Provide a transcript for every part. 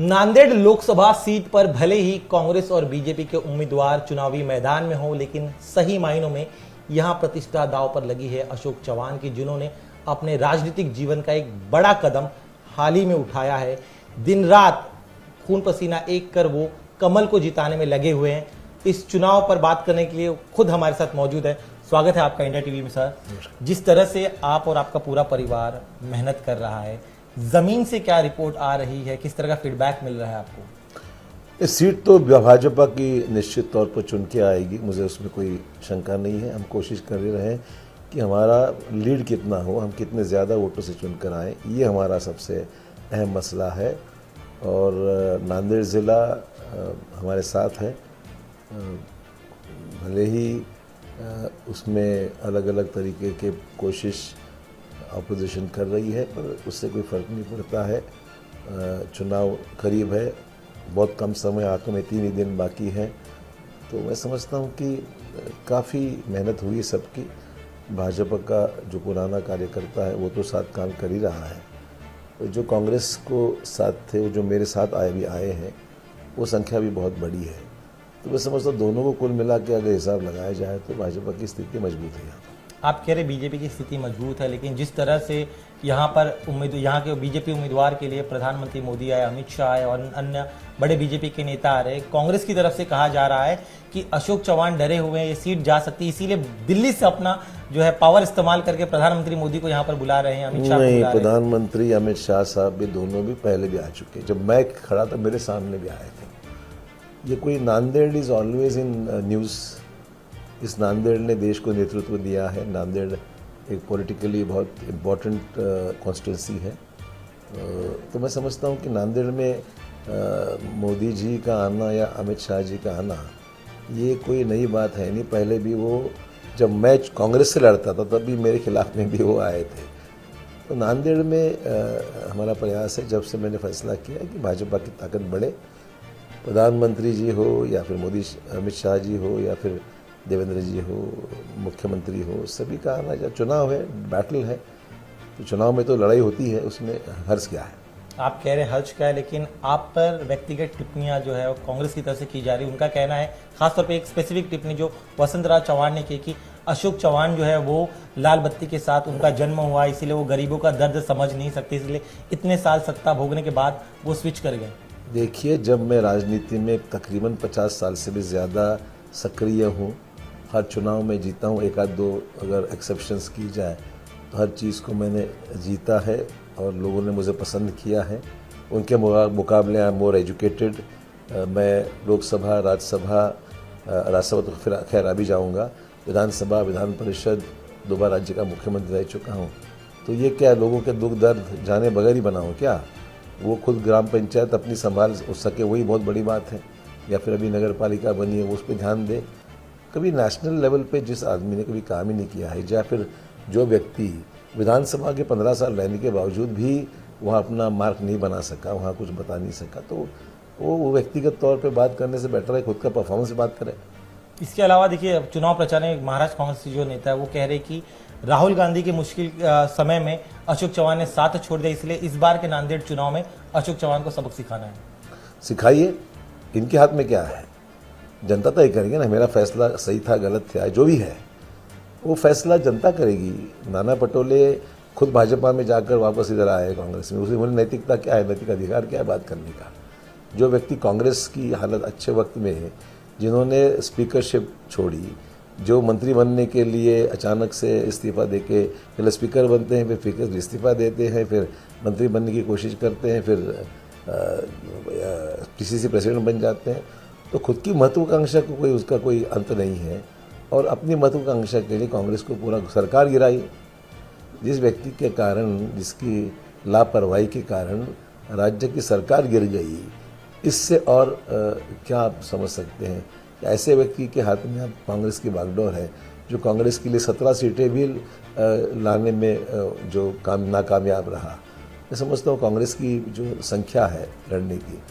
Nanded Lok Sabha seat पर भले ही कांग्रेस और बीजेपी के उम्मीदवार चुनावी मैदान में हो, लेकिन सही मायनों में यहां प्रतिष्ठा दांव पर लगी है अशोक चौहान की, जिन्होंने अपने राजनीतिक जीवन का एक बड़ा कदम हाल ही में उठाया है। दिन रात खून पसीना एक कर वो कमल को जिताने में लगे हुए हैं। इस चुनाव पर बात करने के लिए खुद हमारे साथ मौजूद है। स्वागत है आपका इंडिया टीवी में सर। जिस तरह से आप और आपका पूरा परिवार मेहनत कर रहा है, जमीन से क्या रिपोर्ट आ रही है, किस तरह का फीडबैक मिल रहा है आपको? इस सीट तो भाजपा की निश्चित तौर पर चुन के आएगी, मुझे उसमें कोई शंका नहीं है। हम कोशिश कर रहे हैं कि हमारा लीड कितना हो, हम कितने ज़्यादा वोटों से चुनकर आएँ, ये हमारा सबसे अहम मसला है। और नांदेड़ ज़िला हमारे साथ है। भले ही उसमें अलग अलग तरीके के कोशिश अपोजिशन कर रही है, पर उससे कोई फ़र्क नहीं पड़ता है। चुनाव करीब है, बहुत कम समय, हाथों में 3 ही दिन बाकी हैं। तो मैं समझता हूँ कि काफ़ी मेहनत हुई सबकी। भाजपा का जो पुराना कार्यकर्ता है वो तो साथ काम कर ही रहा है, तो जो कांग्रेस को साथ थे, जो मेरे साथ आए हैं, वो संख्या भी बहुत बड़ी है। तो मैं समझता हूँ दोनों को कुल मिला के अगर हिसाब लगाया जाए तो भाजपा की स्थिति मजबूत है। आप कह रहे बीजेपी की स्थिति मजबूत है, लेकिन जिस तरह से यहाँ के बीजेपी उम्मीदवार के लिए प्रधानमंत्री मोदी आए, अमित शाह आए और अन्य बड़े बीजेपी के नेता आ रहे, कांग्रेस की तरफ से कहा जा रहा है कि अशोक चौहान डरे हुए हैं, ये सीट जा सकती है, इसीलिए दिल्ली से अपना जो है पावर इस्तेमाल करके प्रधानमंत्री मोदी को यहाँ पर बुला रहे हैं, अमित शाह नहीं, प्रधानमंत्री अमित शाह साहब भी दोनों भी पहले भी आ चुके हैं। जब मैं खड़ा था मेरे सामने भी आए थे। ये कोई Nanded is always in news. इस नांदेड़ ने देश को नेतृत्व दिया है। नांदेड़ एक पॉलिटिकली बहुत इम्पोर्टेंट कॉन्स्टिट्यूंसी है। तो मैं समझता हूँ कि नांदेड़ में मोदी जी का आना या अमित शाह जी का आना ये कोई नई बात है नहीं। पहले भी वो, जब मैं कांग्रेस से लड़ता था तब भी मेरे खिलाफ में भी वो आए थे। तो नांदेड़ में हमारा प्रयास है, जब से मैंने फैसला किया कि भाजपा की ताकत बढ़े, प्रधानमंत्री जी हो या फिर मोदी अमित शाह जी हो या फिर देवेंद्र जी हो, मुख्यमंत्री हो, सभी का आना। जब चुनाव है, बैटल है, तो चुनाव में तो लड़ाई होती है, उसमें हर्ष क्या है? आप कह रहे हैं हर्ष क्या है, लेकिन आप पर व्यक्तिगत टिप्पणियां जो है वो कांग्रेस की तरफ से की जा रही है। उनका कहना है, खासतौर पे एक स्पेसिफिक टिप्पणी जो वसंतराव चौहान ने की कि अशोक चौहान जो है वो लाल बत्ती के साथ उनका जन्म हुआ, इसीलिए वो गरीबों का दर्द समझ नहीं सकते, इसलिए इतने साल सत्ता भोगने के बाद वो स्विच कर गए। देखिए, जब मैं राजनीति में तकरीबन 50 साल से भी ज़्यादा सक्रिय हूँ, हर चुनाव में जीता हूँ, एक आध दो अगर एक्सेप्शंस की जाए तो हर चीज़ को मैंने जीता है और लोगों ने मुझे पसंद किया है। उनके मुकाबले आई एम मोर एजुकेटेड। मैं लोकसभा, राज्यसभा तो फिर खैर अभी जाऊँगा, विधानसभा, विधान परिषद, 2 बार राज्य का मुख्यमंत्री रह चुका हूँ। तो ये क्या लोगों के दुख दर्द जाने बगैर ही बना हूँ क्या? वो खुद ग्राम पंचायत अपनी संभाल सके, वही बहुत बड़ी बात है। या फिर अभी नगर पालिका बनी है, वो उस पर ध्यान दे। कभी नेशनल लेवल पे जिस आदमी ने कभी काम ही नहीं किया है, या फिर जो व्यक्ति विधानसभा के 15 साल रहने के बावजूद भी वहाँ अपना मार्क नहीं बना सका, वहाँ कुछ बता नहीं सका, तो वो व्यक्तिगत तौर पे बात करने से बेटर है खुद का परफॉर्मेंस से बात करें। इसके अलावा देखिए, चुनाव प्रचार में महाराष्ट्र कांग्रेस के जो नेता है वो कह रहे कि राहुल गांधी के मुश्किल समय में अशोक चौहान ने साथ छोड़ दिया, इसलिए इस बार के नांदेड़ चुनाव में अशोक चौहान को सबक सिखाना है। सिखाइए, इनके हाथ में क्या है? जनता तय करेगी ना। मेरा फैसला सही था, गलत था, जो भी है वो फैसला जनता करेगी। नाना पटोले खुद भाजपा में जाकर वापस इधर आए कांग्रेस में, उसे बोले नैतिकता क्या है, नैतिक अधिकार क्या है बात करने का? जो व्यक्ति कांग्रेस की हालत अच्छे वक्त में है, जिन्होंने स्पीकरशिप छोड़ी, जो मंत्री बनने के लिए अचानक से इस्तीफा देके पहले स्पीकर बनते हैं, फिर स्पीकर इस्तीफा देते हैं, फिर मंत्री बनने की कोशिश करते हैं, फिर पीसीसी प्रेसिडेंट बन जाते हैं, तो खुद की महत्वाकांक्षा को उसका कोई अंत नहीं है। और अपनी महत्वाकांक्षा के लिए कांग्रेस को पूरा सरकार गिराई। जिस व्यक्ति के कारण, जिसकी लापरवाही के कारण राज्य की सरकार गिर गई, इससे और क्या आप समझ सकते हैं? ऐसे व्यक्ति के हाथ में अब कांग्रेस की बागडोर है, जो कांग्रेस के लिए 17 सीटें भी लाने में जो नाकामयाब रहा। मैं समझता हूँ कांग्रेस की जो संख्या है लड़ने की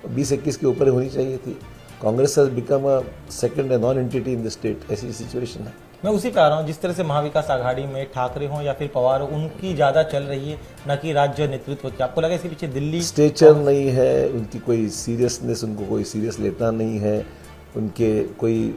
20-21 के ऊपर होनी चाहिए थी। Congress has become a second non entity in the state. ऐसी सिचुएशन है। मैं उसी पे आ रहा हूँ, जिस तरह से महाविकास आघाड़ी में ठाकरे हों या फिर पवार हो, उनकी ज़्यादा चल रही है न कि राज्य नेतृत्व की। आपको लगा इसके पीछे दिल्ली स्टेचर नहीं है, उनकी कोई सीरियसनेस, उनको कोई सीरियस लेता नहीं है, उनके कोई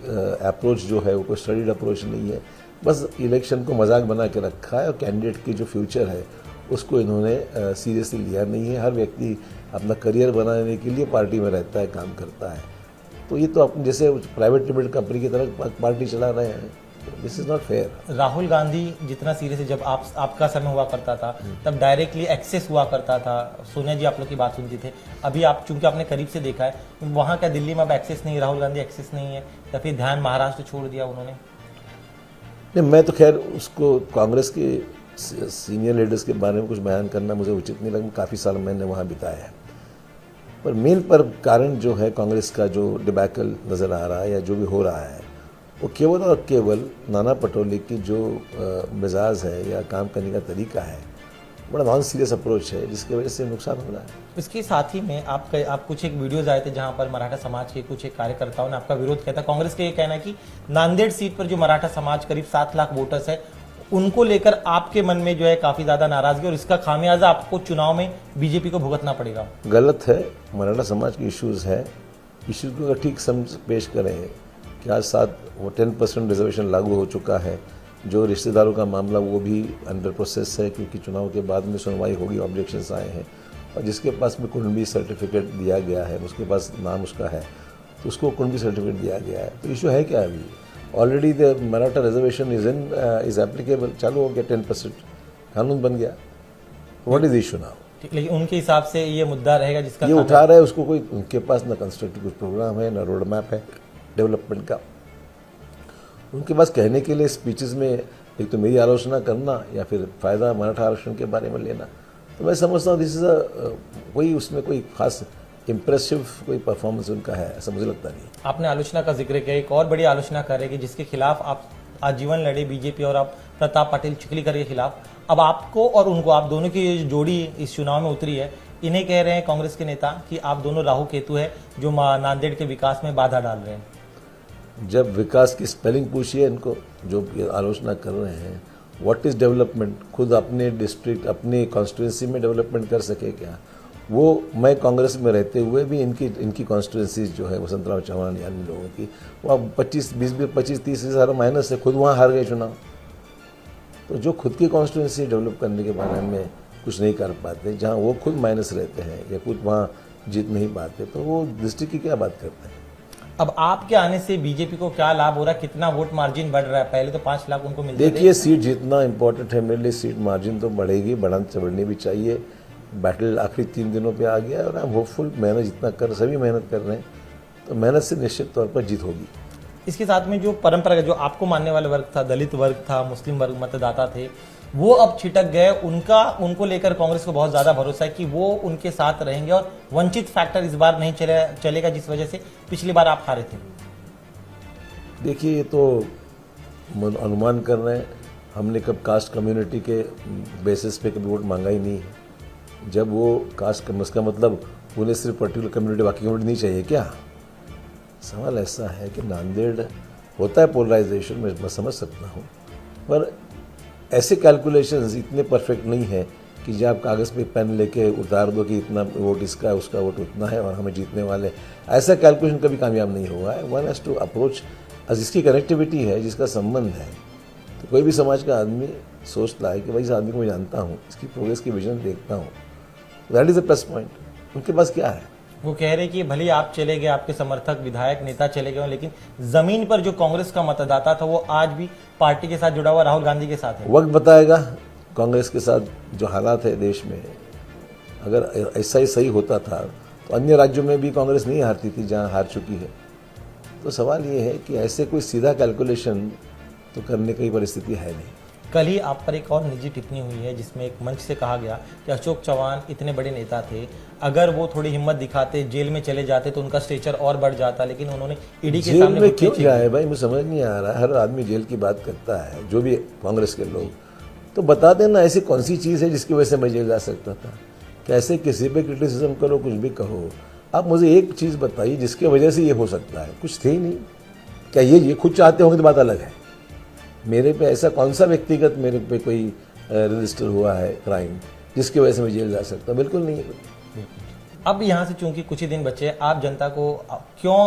अप्रोच जो है वो कोई स्टडीड अप्रोच नहीं है, बस इलेक्शन को मजाक बना के रखा है और कैंडिडेट की जो फ्यूचर है उसको इन्होंने सीरियसली लिया नहीं है। हर व्यक्ति अपना करियर बनाने के लिए पार्टी में रहता है, काम करता है। तो ये तो अपने जैसे प्राइवेट लिमिटेड कंपनी की तरह पार्टी चला रहे हैं। This is not fair. Rahul Gandhi जितना सीरियस है, जब आपका समय हुआ करता था तब डायरेक्टली एक्सेस हुआ करता था, सोनिया जी आप लोग की बात सुनती थे। अभी आप चूंकि आपने करीब से देखा है, वहाँ क्या दिल्ली में अब एक्सेस नहीं, राहुल गांधी एक्सेस नहीं है, या फिर ध्यान महाराष्ट्र छोड़ दिया उन्होंने? नहीं, मैं तो खैर उसको कांग्रेस के सीनियर लीडर्स के बारे में कुछ बयान करना मुझे उचित नहीं लगा। काफ़ी साल मैंने वहाँ बिताया है, पर मेन पर कारण जो है कांग्रेस का जो डिबैकल नज़र आ रहा है या जो भी हो रहा है, वो केवल और केवल नाना पटोले की जो मिजाज है या काम करने का तरीका है, बड़ा नॉन सीरियस अप्रोच है, जिसकी वजह से नुकसान हो रहा है। इसके साथ ही में आप कुछ एक वीडियोज आए थे जहां पर मराठा समाज के कुछ एक कार्यकर्ताओं ने आपका विरोध किया था। कांग्रेस का ये कहना है कि नांदेड़ सीट पर जो मराठा समाज करीब 7 लाख वोटर्स है, उनको लेकर आपके मन में जो है काफी ज्यादा नाराजगी, और इसका खामियाजा आपको चुनाव में बीजेपी को भुगतना पड़ेगा। गलत है। मराठा समाज के इश्यूज है, इश्यूज को अगर ठीक समझ पेश करें कि आज 10% रिजर्वेशन लागू हो चुका है, जो रिश्तेदारों का मामला वो भी अंडर प्रोसेस है, क्योंकि चुनाव के बाद में सुनवाई होगी, ऑब्जेक्शंस आए हैं, और जिसके पास में कुंडली सर्टिफिकेट दिया गया है, उसके पास नाम उसका है, तो उसको कुंडली सर्टिफिकेट दिया गया है। तो इशू है क्या? अभी already the Maratha reservation is applicable, चालू हो गया, 10% कानून बन गया। What is issue now? लेकिन उनके हिसाब से ये मुद्दा रहेगा जिसका ये उठा रहा है, उसको कोई उनके पास ना कंस्ट्रक्टिव कुछ प्रोग्राम है, ना रोड मैप है डेवलपमेंट का। उनके पास कहने के लिए स्पीचेस में एक तो मेरी आलोचना करना या फिर फ़ायदा मराठा आरक्षण के बारे में लेना। तो मैं समझता हूँ दिस इज़ कोई उसमें कोई खास इम्प्रेसिव कोई परफॉर्मेंस उनका है, ऐसा मुझे लगता नहीं। आपने आलोचना का जिक्र किया, एक और बड़ी आलोचना करेगी जिसके खिलाफ आप आजीवन लड़े, बीजेपी और आप प्रताप पाटिल चिखलीकर के खिलाफ। अब आपको और उनको, आप दोनों की जोड़ी इस चुनाव में उतरी है। इन्हें कह रहे हैं कांग्रेस के नेता कि आप दोनों राहु केतु है जो नांदेड़ के विकास में बाधा डाल रहे हैं। जब विकास की स्पेलिंग पूछिए इनको, जो आलोचना कर रहे हैं, व्हाट इज़ डेवलपमेंट, खुद अपने डिस्ट्रिक्ट अपने कॉन्स्टिट्यूंसी में डेवलपमेंट कर सके क्या? वो मैं कांग्रेस में रहते हुए भी इनकी कॉन्स्टिट्यूंसीज जो है वसंतराव चौहान यानी लोगों की, वो 25-30 हज़ार माइनस से खुद वहाँ हार गए चुनाव। तो जो खुद की कॉन्स्टिट्यूंसी डेवलप करने के बारे में कुछ नहीं कर पाते, जहाँ वो खुद माइनस रहते हैं या खुद वहाँ जीत नहीं पाते, तो वो डिस्ट्रिक्ट की क्या बात करते हैं? अब आपके आने से बीजेपी को क्या लाभ हो रहा है, कितना वोट मार्जिन बढ़ रहा है? पहले तो 5 लाख उनको मिलते थे। देखिए, सीट जितना इंपॉर्टेंट है मेरे लिए, सीट मार्जिन तो बढ़ेगी, बढ़नी भी चाहिए। बैटल आखिरी 3 दिनों पे आ गया और आई एम होपफुल, मेहनत जितना कर सभी मेहनत कर रहे हैं, तो मेहनत से निश्चित तौर पर जीत होगी। इसके साथ में जो परंपरा, जो आपको मानने वाला वर्ग था, दलित वर्ग था, मुस्लिम वर्ग मतदाता थे, वो अब छिटक गए। उनको लेकर कांग्रेस को बहुत ज्यादा भरोसा है कि वो उनके साथ रहेंगे और वंचित फैक्टर इस बार नहीं चलेगा, जिस वजह से पिछली बार आप हारे थे। देखिए, ये तो अनुमान कर रहे हैं। हमने कब कास्ट कम्युनिटी के बेसिस पे कभी वोट मांगा ही नहीं है। जब वो कास्ट का मतलब उन्हें सिर्फ पर्टिकुलर कम्युनिटी, बाकी कम्युनिटी नहीं चाहिए क्या? सवाल ऐसा है कि नांदेड़ होता है पोलराइजेशन, मैं समझ सकता हूँ, पर ऐसे कैलकुलेशंस इतने परफेक्ट नहीं है कि जब आप कागज़ पे पेन लेके उतार दो कि इतना वोट इसका है, उसका वोट उतना है और हमें जीतने वाले, ऐसा कैलकुलेशन कभी कामयाब नहीं हुआ है। वन हैज़ टू अप्रोच, जिसकी कनेक्टिविटी है, जिसका संबंध है, तो कोई भी समाज का आदमी सोचता है कि भाई इस आदमी को मैं जानता हूँ, इसकी प्रोग्रेस की विजन देखता हूँ, that is the plus point. उनके पास क्या है? वो कह रहे कि भले आप चले गए, आपके समर्थक विधायक नेता चले गए, लेकिन जमीन पर जो कांग्रेस का मतदाता था वो आज भी पार्टी के साथ जुड़ा हुआ, राहुल गांधी के साथ है। वक्त बताएगा कांग्रेस के साथ जो हालात है देश में। अगर ऐसा ही सही होता था तो अन्य राज्यों में भी कांग्रेस नहीं हारती थी जहां हार चुकी है। तो सवाल ये है कि ऐसे कोई सीधा कैलकुलेशन तो करने की परिस्थिति है नहीं। कल ही आप पर एक और निजी टिप्पणी हुई है जिसमें एक मंच से कहा गया कि अशोक चौहान इतने बड़े नेता थे, अगर वो थोड़ी हिम्मत दिखाते, जेल में चले जाते तो उनका स्टेचर और बढ़ जाता, लेकिन उन्होंने ईडी के सामने जेल में क्यों जाए भाई? मुझे समझ नहीं आ रहा है। हर आदमी जेल की बात करता है, जो भी कांग्रेस के लोग, तो बता देना ऐसी कौन सी चीज़ है जिसकी वजह से मैं जेल जा सकता था? कैसे किसी पे क्रिटिसिज्म करो, कुछ भी कहो, आप मुझे एक चीज़ बताइए जिसकी वजह से ये हो सकता है। कुछ थे ही नहीं। क्या ये खुद चाहते होंगे तो बात अलग है। मेरे पे ऐसा कौन सा व्यक्तिगत मेरे पे कोई रजिस्टर हुआ है क्राइम जिसकी वजह से मैं जेल जा सकता हूँ? बिल्कुल नहीं है। अब यहाँ से चूंकि कुछ ही दिन बचे हैं, आप जनता को क्यों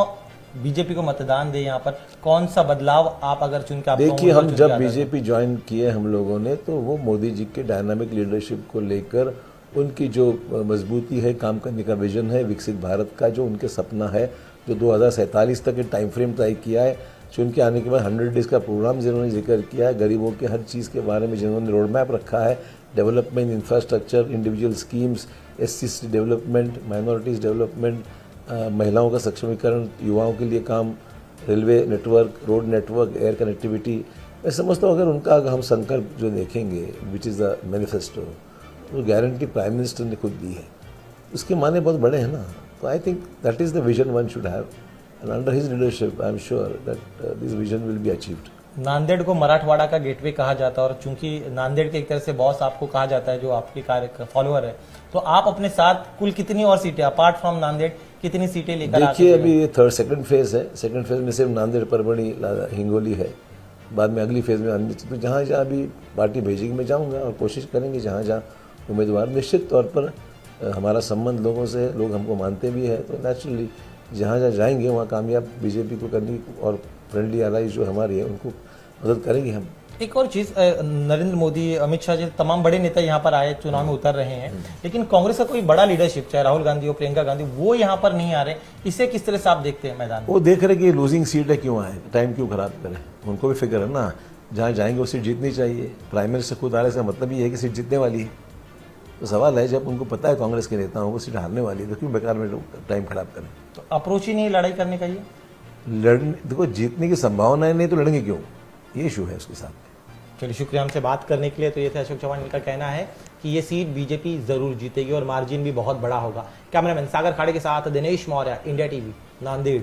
बीजेपी को मतदान दे, यहाँ पर कौन सा बदलाव आप अगर चुन के देखिए, हम जब बीजेपी ज्वाइन किए हम लोगों ने, तो वो मोदी जी के डायनामिक लीडरशिप को लेकर उनकी जो मजबूती है, काम करने का विजन है, विकसित भारत का जो उनके सपना है, जो 2047 तक के टाइम फ्रेम तय किया है, चुन के आने के बाद 100 डेज का प्रोग्राम जिन्होंने जिक्र किया है, गरीबों के हर चीज़ के बारे में जिन्होंने रोड मैप रखा है, development, infrastructure, individual schemes, SC development, minorities development, महिलाओं का सक्षमीकरण, युवाओं के लिए काम, railway network, road network, air connectivity, मैं समझता हूँ अगर उनका हम संकल्प जो देखेंगे, विच इज़ द मैनिफेस्टो, वो गारंटी प्राइम मिनिस्टर ने खुद दी है, उसके माने बहुत बड़े हैं ना। तो I think that is the vision one should have, and under his leadership I am sure that this vision will be achieved. Nanded को मराठवाड़ा का गेटवे कहा जाता है, और चूंकि नांदेड़ के एक तरह से बॉस आपको कहा जाता है, जो आपके कार्य फॉलोअर है, तो आप अपने साथ कुल कितनी और सीटें अपार्ट फ्रॉम नांदेड़ कितनी सीटें लेकर? देखिए, अभी ये सेकंड फेज है। सेकंड फेज में सिर्फ नांदेड़, परभणी, हिंगोली है। बाद में अगली फेज में अन्य, तो जहाँ जहाँ भी पार्टी भेजेगी मैं जाऊँगा और कोशिश करेंगे जहाँ जहाँ उम्मीदवार, निश्चित तौर पर हमारा संबंध लोगों से, लोग हमको मानते भी है, तो नेचुरली जहाँ जहाँ जाएंगे वहाँ कामयाब बीजेपी को करने की, और फ्रेंडली एलाइज जो हमारी है उनको मदद करेंगे हम। एक और चीज, नरेंद्र मोदी, अमित शाह जी, तमाम बड़े नेता यहाँ पर आए, चुनाव में उतर रहे हैं, लेकिन कांग्रेस का कोई बड़ा लीडरशिप, चाहे राहुल गांधी हो, प्रियंका गांधी, वो यहाँ पर नहीं आ रहे। इसे किस तरह से आप देखते हैं मैदान में? वो देख रहे कि लूजिंग सीट है, क्यों आए, टाइम क्यों खराब करें, उनको भी फिक्र है ना, जहाँ जाएंगे वो सीट जीतनी चाहिए। प्राइमरी से खुद आ रहे, इसका मतलब ये है कि सीट जीतने वाली है। तो सवाल है, जब उनको पता है कांग्रेस के नेता वो सीट हारने वाली है, तो क्यों बेकार में टाइम खराब करें? तो अप्रोच ही नहीं लड़ाई करने का, ये लड़ने, देखो जीतने की संभावना नहीं तो लड़ेंगे क्यों, ये इशू है उसके साथ। चलिए, शुक्रिया हमसे बात करने के लिए। तो ये थे अशोक चौहान, इनका कहना है कि ये सीट बीजेपी जरूर जीतेगी और मार्जिन भी बहुत बड़ा होगा। कैमरामैन सागर खाड़े के साथ दिनेश मौर्य, इंडिया टीवी, नांदेड़।